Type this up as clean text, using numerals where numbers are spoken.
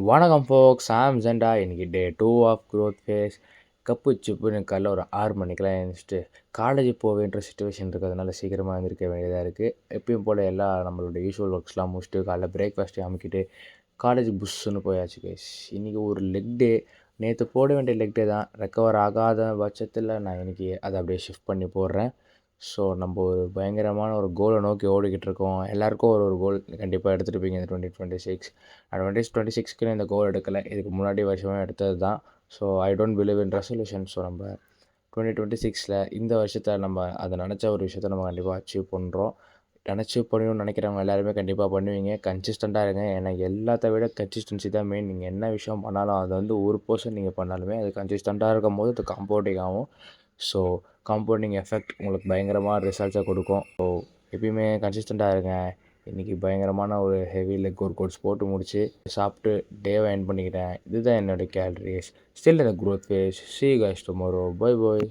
வணக்கம் ஃபோக்ஸ், சாம் ஜெண்டா. இன்னைக்கு டே 2 of growth face. Cup சிப்புன்னு காலைல ஒரு 6 மணிக்கெலாம் எழுந்திரிச்சிட்டு காலேஜ் போவேன்ற சுச்சுவேஷன் இருக்கிறதுனால சீக்கிரமாக எழுந்திரிக்க வேண்டியதாக இருக்குது. எப்பயும் போல் எல்லா நம்மளோட யூஷுவல் ஒர்க்ஸ்லாம் முடிச்சுட்டு காலைல பிரேக்ஃபாஸ்ட்டு அமுக்கிட்டு காலேஜ் புஷ்ஷுன்னு போயாச்சு கைஸ். இன்றைக்கி ஒரு லெக் டே. நேற்று போட வேண்டிய லெக் டே தான். ரெக்கவர் ஆகாத பட்சத்தில் நான் இன்றைக்கி அதை அப்படியே ஷிஃப்ட் பண்ணி போடுறேன். ஸோ நம்ம ஒரு பயங்கரமான ஒரு கோலை நோக்கி ஓடிக்கிட்டு இருக்கோம். எல்லாருக்கும் ஒரு கோல் கண்டிப்பாக எடுத்துகிட்டு இந்த 2026. நான் 2026க்குன்னு இந்த கோல் எடுக்கலை, இதுக்கு முன்னாடி வருஷமாக எடுத்தது தான். So I don't believe in resolution. So நம்ம 2026ல் இந்த வருஷத்தில் நம்ம அதை நினச்ச ஒரு விஷயத்த நம்ம கண்டிப்பாக அச்சீவ் பண்ணுறோம். பண்ணணும்னு நினைக்கிறவங்க எல்லாருமே கண்டிப்பாக பண்ணுவீங்க. கன்சிஸ்டண்ட்டாக இருங்க. ஏன்னா எல்லாத்த விட கன்சிஸ்டன்சி தான் மெயின். நீங்கள் என்ன விஷயம் பண்ணாலும் அது வந்து ஒரு பர்சன்ட் நீங்கள் பண்ணாலுமே அது கன்சிஸ்டண்ட்டாக இருக்கும் போது அது காம்பவுண்டிங் ஆகும். ஸோ காம்பவுண்டிங் எஃபெக்ட் உங்களுக்கு பயங்கரமாக ரிசல்ட்ஸை கொடுக்கும். ஸோ எப்பயுமே கன்சிஸ்டண்ட்டாக இருங்க. இன்றைக்கி பயங்கரமான ஒரு ஹெவி லெக் ஒர்க் அவுட்ஸ் போட்டு முடிச்சு சாப்பிட்டு டேவை எண்ட் பண்ணிக்கிட்டேன். இதுதான் என்னோடய கேலரிஸ். ஸ்டில் இந்த growth face. See you guys tomorrow. Bye bye.